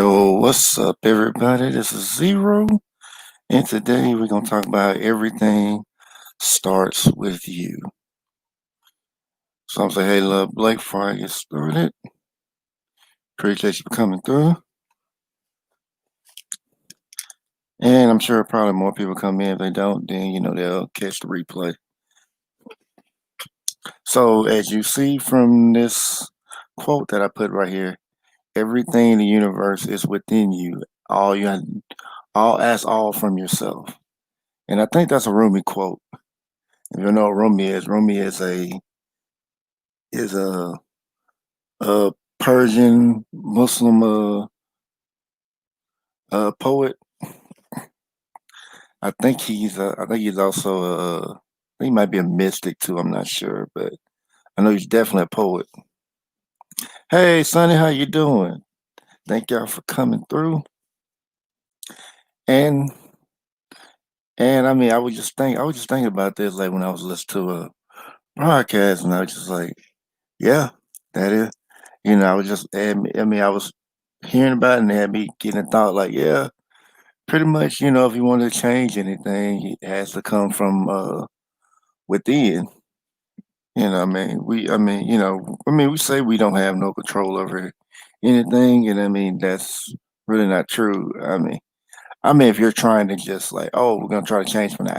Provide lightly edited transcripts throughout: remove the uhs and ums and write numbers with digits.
Yo, what's up, everybody? This is Zero, and today we're gonna talk about everything starts with you. So I'm saying, hey, love, Blake, before I get started, appreciate you for coming through, and I'm sure probably more people come in. If they don't, then they'll catch the replay. So as you see from this quote that I put right here, everything in the universe is within you. All you, all ask all from yourself, and I think that's a Rumi quote. If you know what Rumi is a Persian Muslim poet. I think he's also he might be a mystic too. I'm not sure, but I know he's definitely a poet. Hey, Sonny, how you doing? Thank y'all for coming through. And I mean, I was just thinking about this like when I was listening to a podcast, and I was just like, yeah, that is. I was just, I mean, I was hearing about it and it had me getting a thought like, yeah, pretty much, if you want to change anything, it has to come from within. I mean, we say we don't have no control over anything, and I mean that's really not true. I mean, if you're trying to just like, oh, we're gonna try to change from the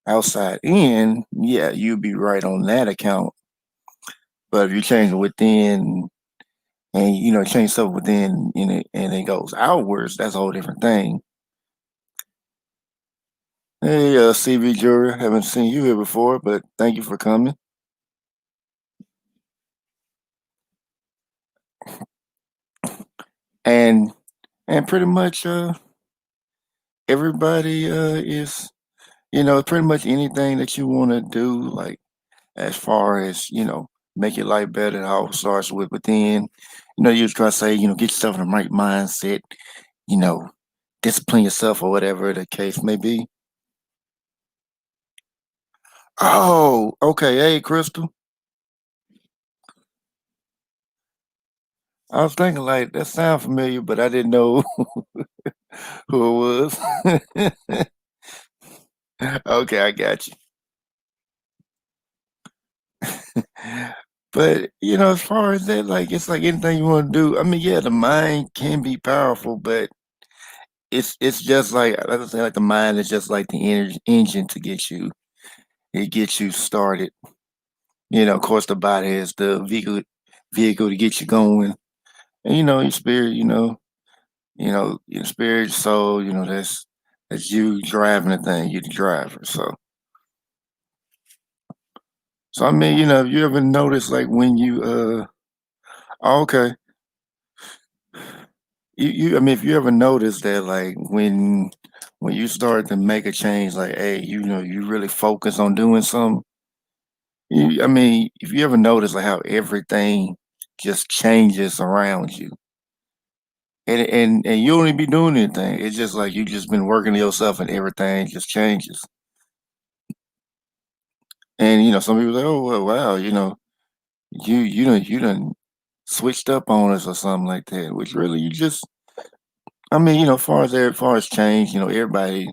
outside in, yeah, you'd be right on that account. But if you change within, and change stuff within, and it goes outwards, that's a whole different thing. Hey, CV Jura, haven't seen you here before, but thank you for coming. And pretty much everybody is pretty much anything that you want to do, like as far as make your life better. It all starts with within. You just gotta say, get yourself in the right mindset. You know, discipline yourself or whatever the case may be. Oh, okay. Hey, Crystal. I was thinking like that sound familiar, but I didn't know who it was. Okay, I got you. But as far as that, like it's like anything you want to do. I mean, yeah, the mind can be powerful, but it's just like I say, like the mind is just like the energy engine to get you. It gets you started. Of course, the body is the vehicle to get you going, and your spirit. Your spirit, soul. That's you driving the thing. You're the driver. So I mean, if you ever notice, like when you oh, okay. I mean, if you ever notice that, like when you start to make a change, like, hey, you really focus on doing something. I mean, if you ever notice like how everything just changes around you, and you don't even be doing anything. It's just like you just been working yourself, and everything just changes. And some people say, oh well, wow, you done switched up on us or something like that. Which really you just, I mean, as far as change, everybody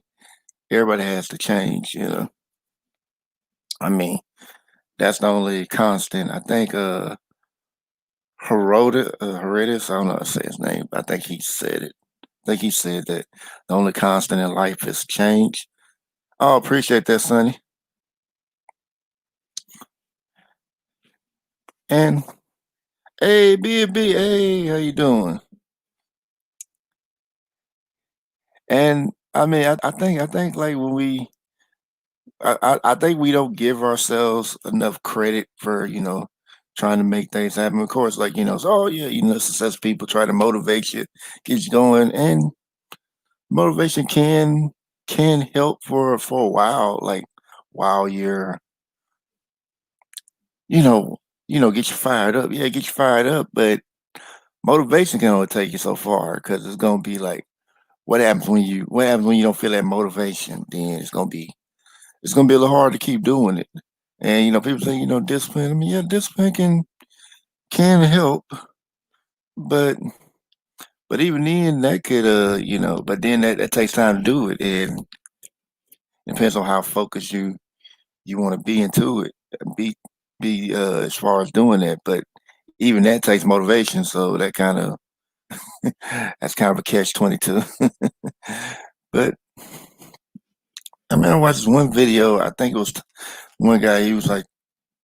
has to change. I mean, that's the only constant. I think Herodotus, I don't know how to say his name, but I think he said it. I think he said that the only constant in life is change. Oh, appreciate that, Sonny. And hey, B, hey, how you doing? And I mean, I think like when I think we don't give ourselves enough credit for trying to make things happen. Of course, like so, oh yeah, success people try to motivate you, get you going, and motivation can help for a while, like while you're you know get you fired up. Yeah, get you fired up, but motivation can only take you so far because it's gonna be like what happens when you don't feel that motivation? Then it's gonna be a little hard to keep doing it. And people say discipline. I mean, yeah, discipline can help, but But even then, that could, but then that takes time to do it, and it depends on how focused you want to be into it, be as far as doing that. But even that takes motivation, so that kind of that's kind of a catch 22. But I mean, I watched this one video. I think it was one guy. He was like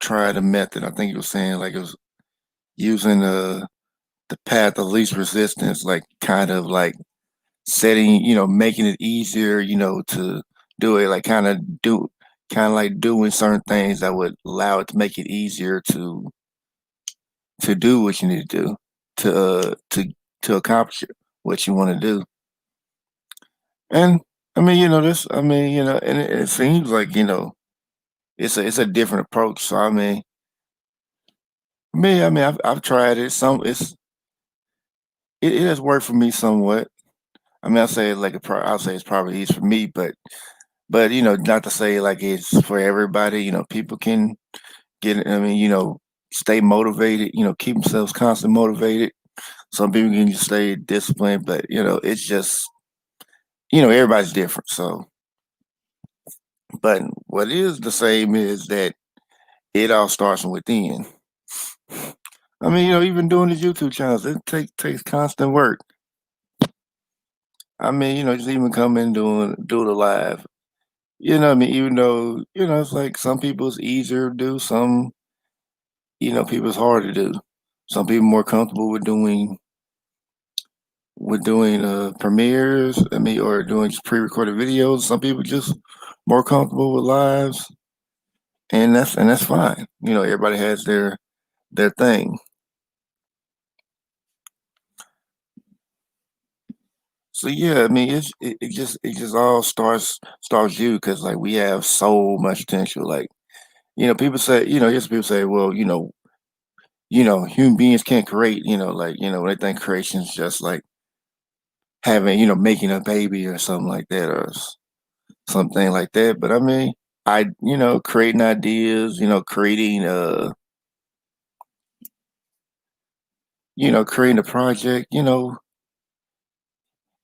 try the method. I think he was saying like it was using the path of least resistance, like kind of like setting, making it easier, to do it, like kind of like doing certain things that would allow it to make it easier to do what you need to do to accomplish what you want to do. And I mean, this, I mean, and it seems like, it's a different approach. So I mean, I've tried it. It has worked for me somewhat. I mean, I'll say it's probably easy for me, but not to say like it's for everybody. People can get. I mean, stay motivated. Keep themselves constantly motivated. Some people can just stay disciplined, but it's just everybody's different. So, but what is the same is that it all starts from within. I mean, even doing these YouTube channels, it takes constant work. I mean, just even coming do the live. I mean, even though, it's like some people it's easier to do, some, people it's hard to do. Some people more comfortable with doing premieres, I mean, or doing just pre-recorded videos. Some people just more comfortable with lives, and that's fine. Everybody has their thing. So yeah, I mean, it just all starts you because like we have so much potential. Like people say, yes, people say, well, human beings can't create. Like they think creation is just like having, making a baby or something like that, or something like that. But I mean, creating ideas, creating a project,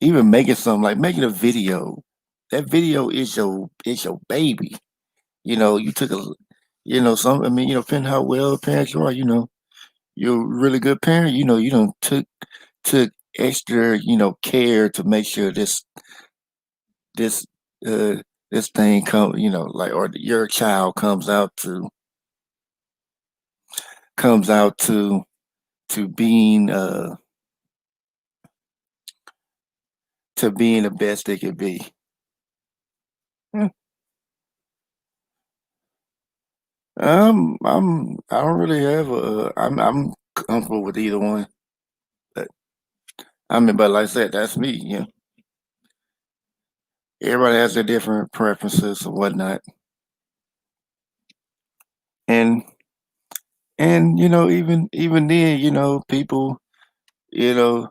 even making something like making a video. That video is your baby. You took some. I mean, depending how well parents you are, you're a really good parent. You don't took extra, care to make sure this uh this thing come, like or your child comes out to being to being the best they could be. Hmm. I don't really have I'm comfortable with either one. But I mean, but like I said, that's me. Everybody has their different preferences and whatnot, and even then, people, you know,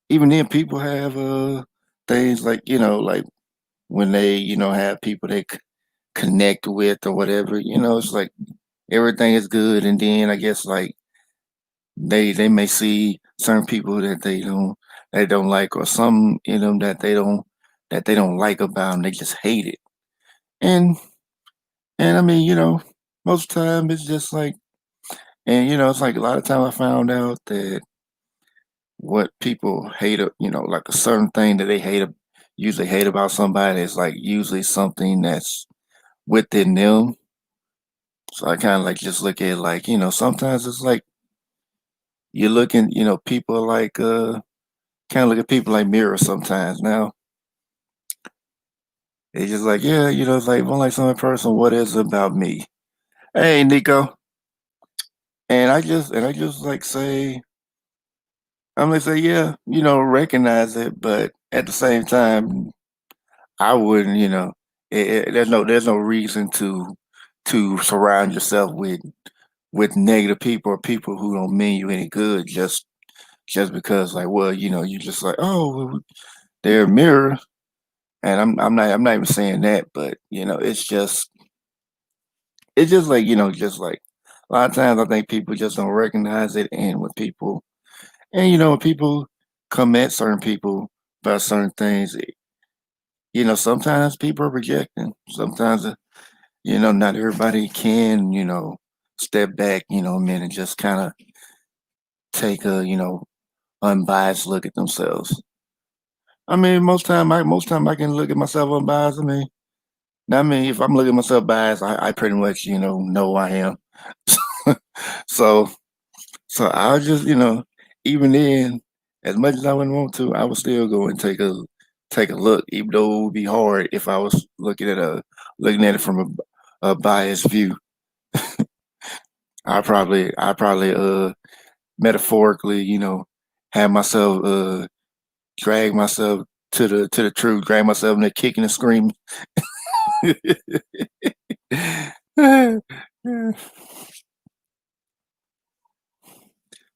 even then, people have things like like when they have people they connect with or whatever. It's like everything is good, and then I guess like they may see certain people that they don't like, or some that they don't like about them. They just hate it, and I mean most of the time it's just like, and it's like a lot of time I found out that what people hate, like a certain thing that they usually hate about somebody is like usually something that's within them. So I kind of like just look at it like, sometimes it's like you're looking, people like kind of look at people like mirrors sometimes. Now it's just like, yeah, it's like one like some person, what is it about me? Hey, Nico. And I just like say, I'm gonna say, yeah, recognize it, but at the same time, I wouldn't, there's no reason to surround yourself with negative people or people who don't mean you any good just because like, well, you just like, oh, well, they're a mirror. And I'm not even saying that, but it's just like, just like a lot of times I think people just don't recognize it. And when people come at certain people about certain things. Sometimes people are rejecting. Sometimes, not everybody can, step back, a minute and just kind of take a, unbiased look at themselves. I mean, most time I can look at myself unbiased. If I'm looking at myself biased, I pretty much, know who I am. So, so I'll just, even then, as much as I wouldn't want to, I would still go and take a look, even though it would be hard if I was looking at it from a biased view. I probably metaphorically, have myself drag myself to the truth, drag myself in there kicking and screaming.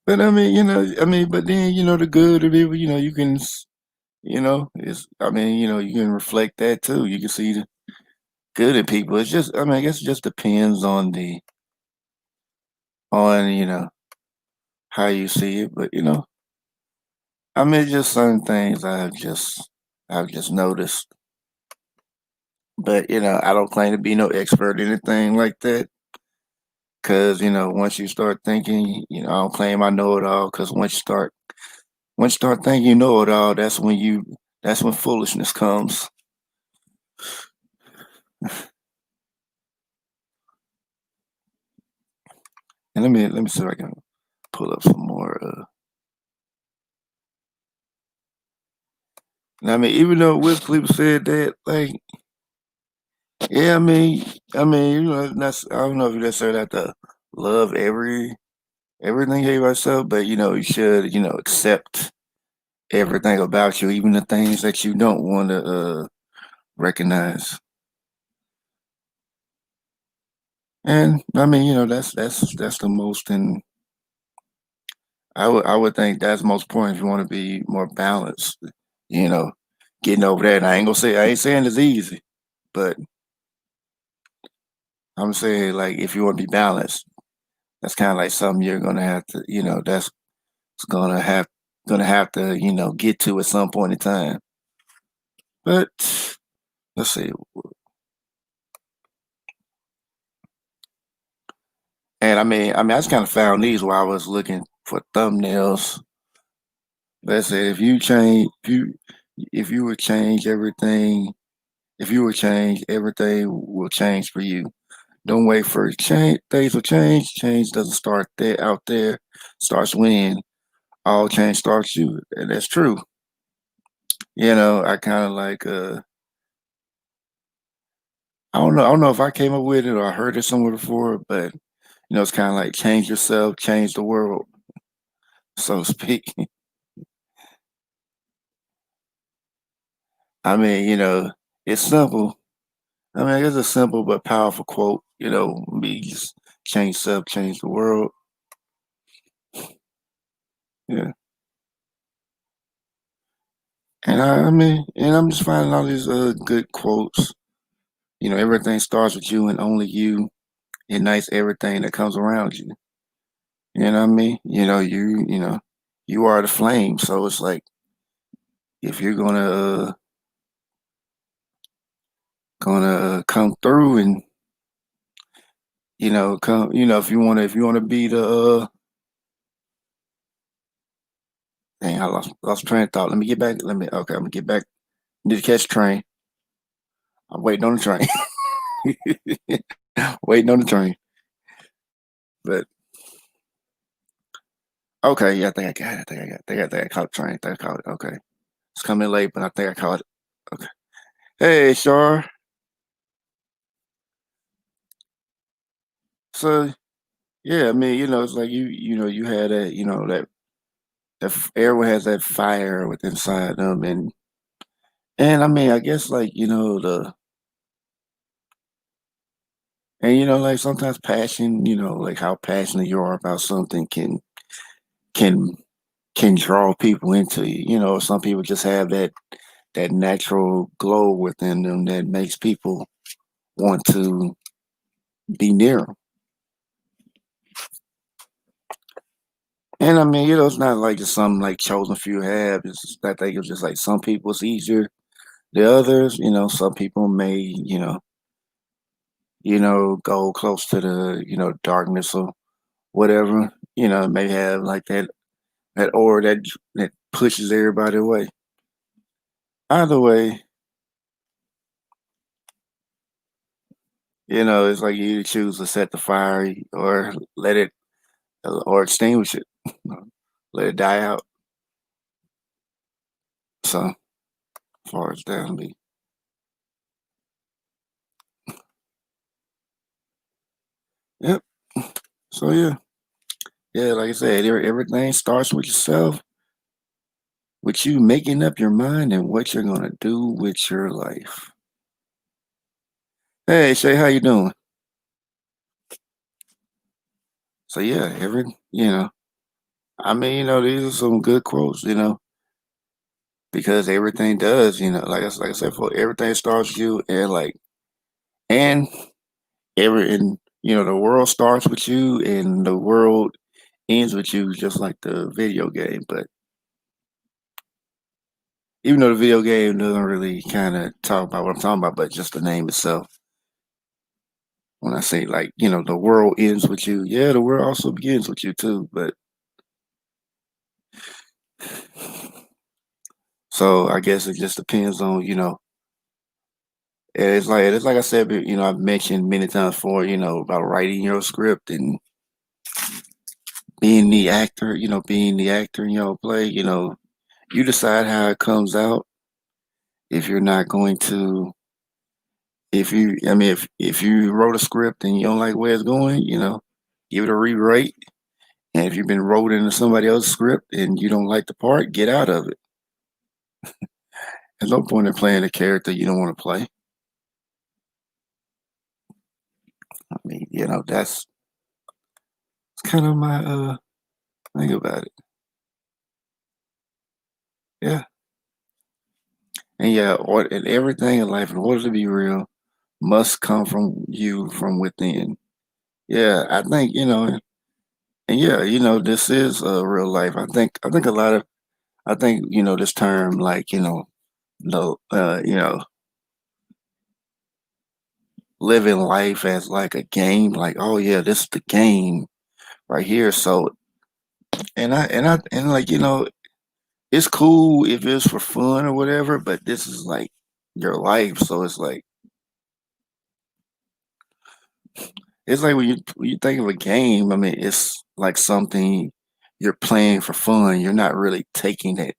But but then, the good of people, you can, you can reflect that too. You can see the good in people. It's just, I guess it just depends on, how you see it. But, it's just certain things I've just noticed. But, I don't claim to be no expert or anything like that. Cause, once you start thinking, I don't claim I know it all. Cause once you start thinking you know it all, that's when foolishness comes. And let me see if I can pull up some more. And even though Wiz Khalifa said that, like, yeah, that's I don't know if you necessarily have to love everything about yourself, but you should, accept everything about you, even the things that you don't want to recognize. And that's the most, and I would think that's the most important if you want to be more balanced. You know, getting over that. And I ain't saying it's easy, but I'm saying, like, if you want to be balanced, that's kind of like something you're gonna have to, that's gonna have to, get to at some point in time. But let's see. And I just kind of found these while I was looking for thumbnails. Let's say if you would change everything, if you would change everything will change for you. Don't wait for change. Things will change. Change doesn't start there out there. Starts when all change starts you, and that's true. I kind of like I don't know if I came up with it or I heard it somewhere before, but it's kind of like change yourself, change the world, so to speak. I mean, it's simple. I guess a simple but powerful quote. Me just change self, change the world. Yeah, and I'm just finding all these good quotes. Everything starts with you and only you. Ignites everything that comes around you. You know what I mean? You are the flame. So it's like if you're gonna come through and come if you wanna be the dang, I lost train of thought. Let me get back. I'm gonna get back. Need to catch the train. I'm waiting on the train. Waiting on the train. But okay, yeah, I think I got it. I think I got it. I think I caught the train. I think I caught it. Okay. It's coming late, but I think I caught it. Okay. Hey, Shar. So yeah, it's like you had that, everyone has that fire within inside them, and I guess, like, like sometimes passion, like how passionate you are about something can can draw people into you. Some people just have that natural glow within them that makes people want to be near them. And I mean, it's not like just some like chosen few have. It's just, I think it's just like some people it's easier than others. Some people may, go close to the, darkness or whatever. May have like that aura that pushes everybody away. Either way, it's like you either choose to set the fire or let it or extinguish it, let it die out. So, as far as that be, yep. So yeah, like I said, everything starts with yourself, with you making up your mind and what you're gonna do with your life. Hey, Shay, how you doing? So yeah, I mean, these are some good quotes, because everything does, like I said, for everything starts with you, and and the world starts with you, and the world ends with you, just like the video game. But even though the video game doesn't really kind of talk about what I'm talking about, but just the name itself. When I say like, the world ends with you, yeah, the world also begins with you too. But so I guess it just depends on, it's like I said, I've mentioned many times before, about writing your script and being the actor in your play, you decide how it comes out. If you're not going to, if you, I mean, if you wrote a script and you don't like where it's going, give it a rewrite. And if you've been wrote into somebody else's script and you don't like the part, get out of it. There's no point in playing a character you don't want to play. I mean, that's kind of my thing about it. Yeah. And yeah, and everything in life, in order to be real, must come from you from within. Yeah, I think, and yeah, this is real life. I think a lot of I think, this term like, no living life as like a game, like, oh yeah, this is the game right here. So and like, it's cool if it's for fun or whatever, but this is like your life. So it's like when you think of a game, I mean, it's like something you're playing for fun. You're not really taking it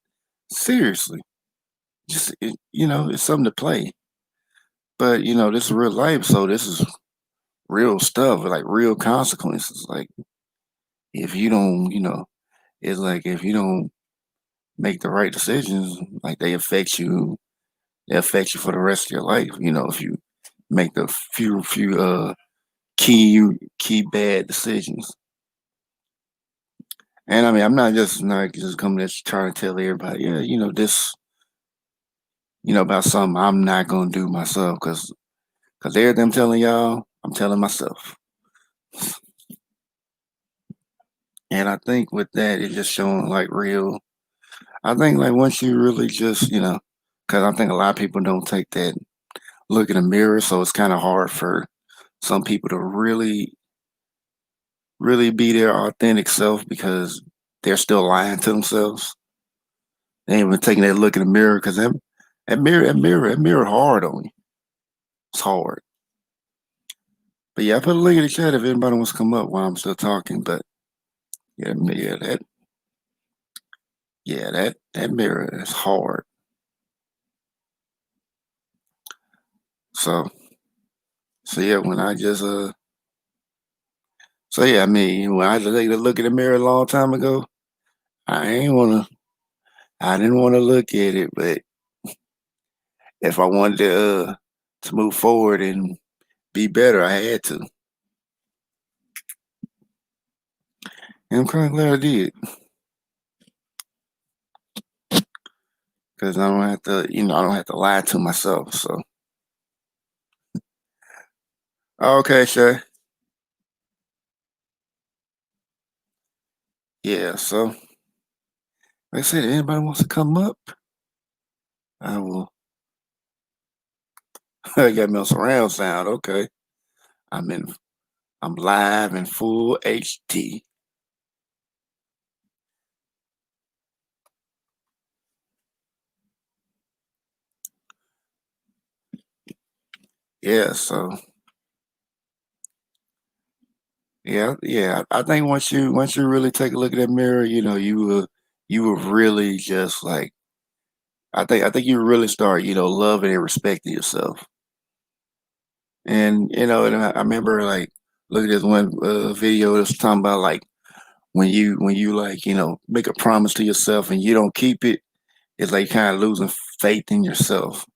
seriously. Just it's something to play. But this is real life, so this is real stuff, like real consequences. Like if you don't, it's like if you don't make the right decisions, like they affect you for the rest of your life. If you make the few key bad decisions. And I mean, I'm not just coming at you trying to tell everybody, yeah, this, about something I'm not gonna do myself, because everything I'm telling y'all, I'm telling myself. And I think with that, it's just showing like real. I think like once you really just, because I think a lot of people don't take that look in the mirror, so it's kind of hard for some people to really be their authentic self because they're still lying to themselves. They ain't even taking that look in the mirror because that mirror hard on you. It's hard. But yeah, I put a link in the chat if anybody wants to come up while I'm still talking. But yeah, that mirror is hard. So so yeah, when I just so yeah, I mean when I just take a look in the mirror a long time ago, I ain't wanna I didn't want to look at it, but if I wanted to move forward and be better, I had to. And I'm kind of glad I did because I don't have to, I don't have to lie to myself. So, okay, Shay. Yeah, so like I said, if anybody wants to come up, I will. I got me on surround sound. Okay, I'm in. I'm live in full HD. Yeah, so yeah, yeah. I think once you really take a look at that mirror, you will really just like I think you really start loving and respecting yourself. And I remember like looking at this one video that was talking about like when you like make a promise to yourself and you don't keep it, it's like kind of losing faith in yourself.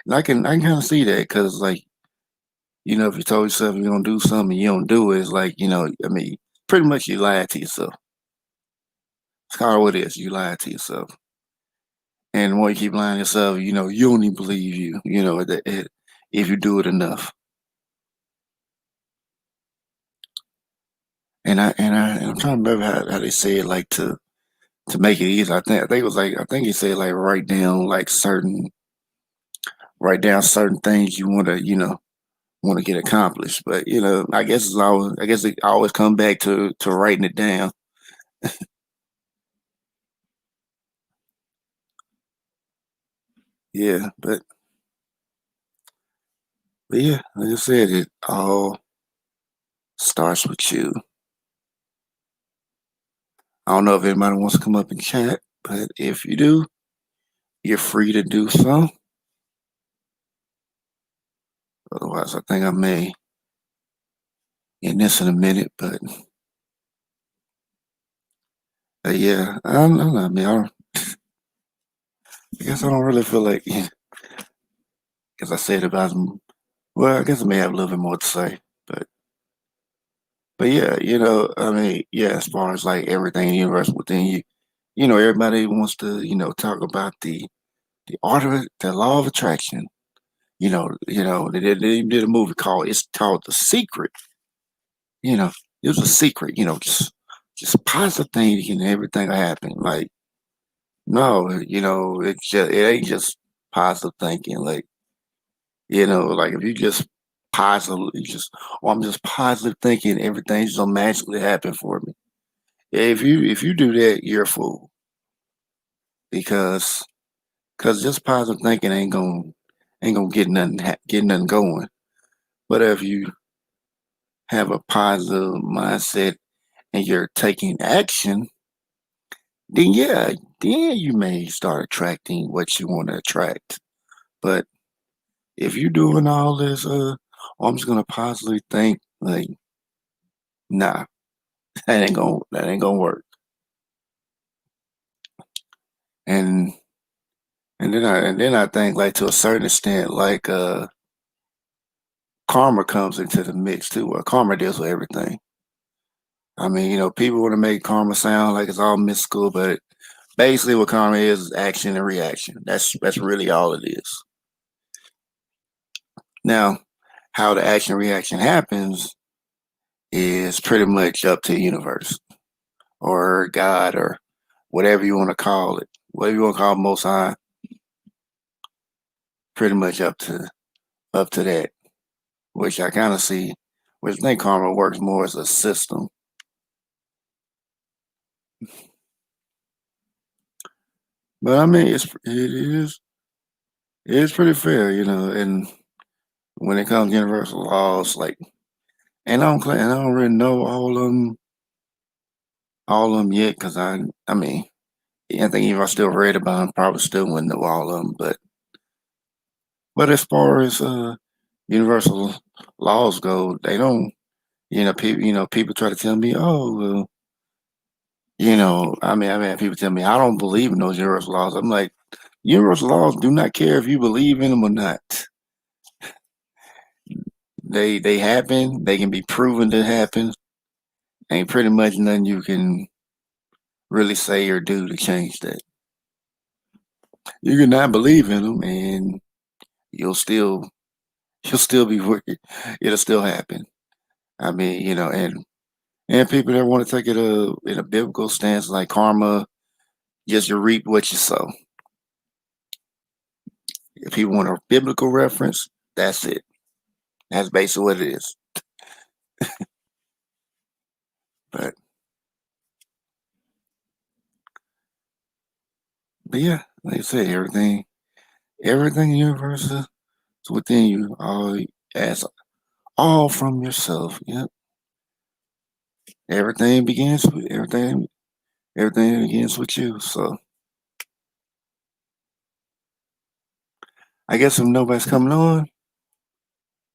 And I can kind of see that because like if you told yourself you're gonna do something and you don't do it, it's like I mean, pretty much you lied to yourself. It's kind of what it is. You lied to yourself, and the more you keep lying to yourself, you don't even believe you. If you do it enough. And I'm trying to remember how they say it, like to make it easy. I think it was like I think he said like write down certain things you want to get accomplished. But I guess it always come back to writing it down. Yeah, but yeah, like I said, it all starts with you. I don't know if anybody wants to come up and chat, but if you do, you're free to do so. Otherwise, I think I may end this in a minute. But yeah, I don't know. I mean, I guess I don't really feel like, as I said about them. Well, I guess I may have a little bit more to say, but but yeah, I mean, yeah, as far as like everything in the universe within you, everybody wants to, talk about the art of it, the law of attraction. They did a movie called it's called The Secret. You know, it was a secret. Just positive things and everything will happen. Like no, it ain't just positive thinking. Like if you just I'm just positive thinking, everything's just gonna magically happen for me. If you do that, you're a fool because just positive thinking ain't gonna get nothing going. But if you have a positive mindset and you're taking action, then yeah, then you may start attracting what you want to attract. But if you're doing all this, I'm just gonna positively think, like, nah, that ain't gonna work. And and then I think like to a certain extent, like karma comes into the mix too. Well, karma deals with everything. I mean, people want to make karma sound like it's all mystical, but basically what karma is action and reaction. That's really all it is. Now, how the action reaction happens is pretty much up to the universe or God or whatever you want to call it. Whatever you want to call it, most high, pretty much up to that. Which I kind of see, which I think karma works more as a system. But I mean, it is pretty fair, and when it comes to universal laws, like, and I don't really know all of them yet, because I mean, I think if I still read about them, probably still wouldn't know all of them. But as far as universal laws go, they don't. People try to tell me, oh, well, I mean, people tell me I don't believe in those universal laws. I'm like, universal laws do not care if you believe in them or not. They happen. They can be proven to happen. Ain't pretty much nothing you can really say or do to change that. You can not believe in them, and you'll still you'll still be working. It'll still happen. I mean, and And people that want to take it in a biblical stance, like karma, just you reap what you sow. If people want a biblical reference, that's it. That's basically what it is. But yeah, like I said, everything in the universe is within you. All from yourself. Yep. Everything begins with everything begins with you. So I guess if nobody's coming on,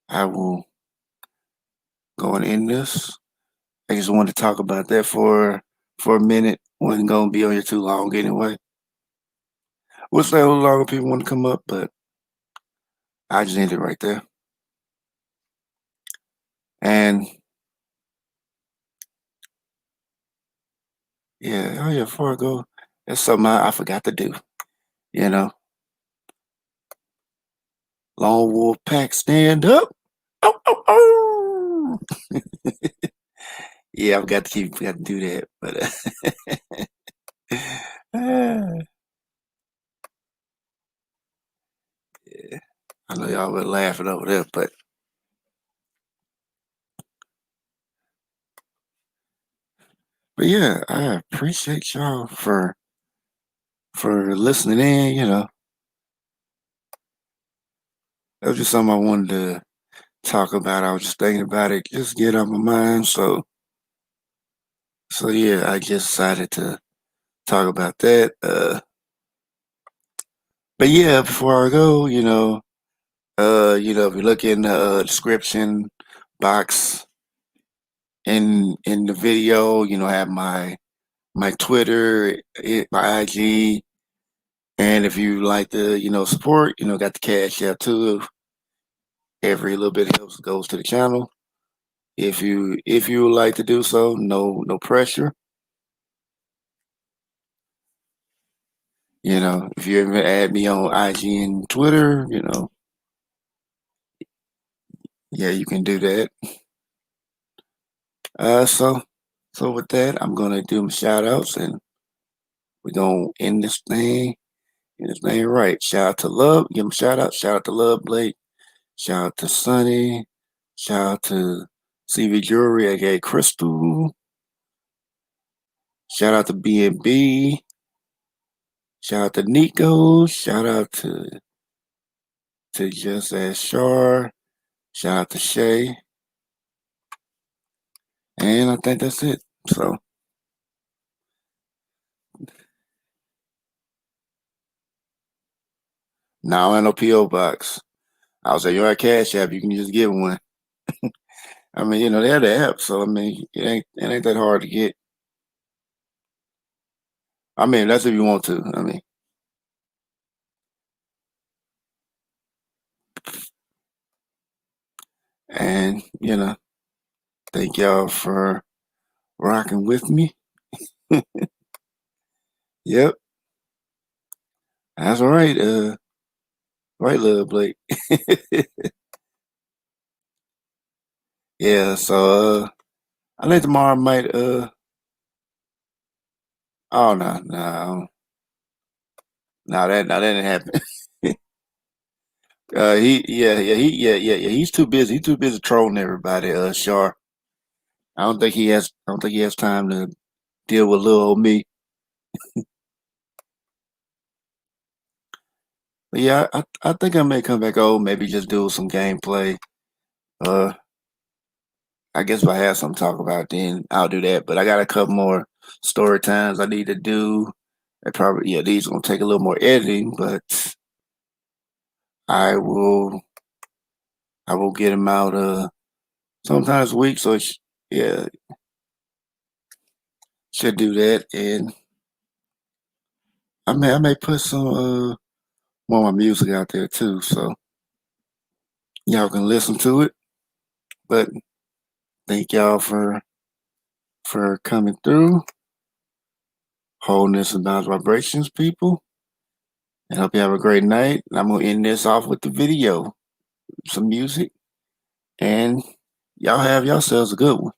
I will go and end this. I just wanted to talk about that for a minute. Wasn't gonna be on here too long anyway. We'll say a little longer if people want to come up, but I just ended it right there. And yeah, oh yeah, before I go, that's something I forgot to do. You know, Lone Wolf Pack, stand up. Oh, oh, oh. Yeah, got to do that, but yeah, I know y'all were laughing over there, but yeah, I appreciate y'all for listening in. That was just something I wanted to talk about. I was just thinking about it, just get on my mind. So yeah, I just decided to talk about that. But yeah, before I go, if you look in the description box in the video, I have my Twitter, my IG, and if you like to, support, got the cash out too. Every little bit helps goes to the channel. If you would like to do so, no pressure. If you ever add me on IG and Twitter, yeah, you can do that. So with that, I'm gonna do my shout outs and we're gonna end this thing right. Shout out to Love, give him a shout out to Love Blake, shout out to Sunny, shout out to CV Jewelry, aka Crystal, shout out to B&B, shout out to Nico, shout out to Just As Shar, shout out to Shay, and I think that's it. So now I know PO Box. I was like, you're at Cash App, you can just get one. I mean, they have the app, so I mean, it ain't that hard to get. I mean, that's if you want to. I mean, and thank y'all for rocking with me. Yep, that's all right. Right, Love Blake. Yeah, so I think tomorrow might oh no, that didn't happen. He's too busy. He's too busy trolling everybody, Shar. I don't think he has time to deal with little old me. But yeah, I think I may come back over, maybe just do some gameplay. Uh I guess if I have something to talk about, then I'll do that. But I got a couple more story times I need to do. These gonna take a little more editing, but I will I will get them out sometimes a week. So yeah, should do that, and I may put some more of my music out there too, so y'all can listen to it. But thank y'all for coming through, holding this about vibrations, people. And hope you have a great night. And I'm gonna end this off with the video, some music, and y'all have yourselves a good one.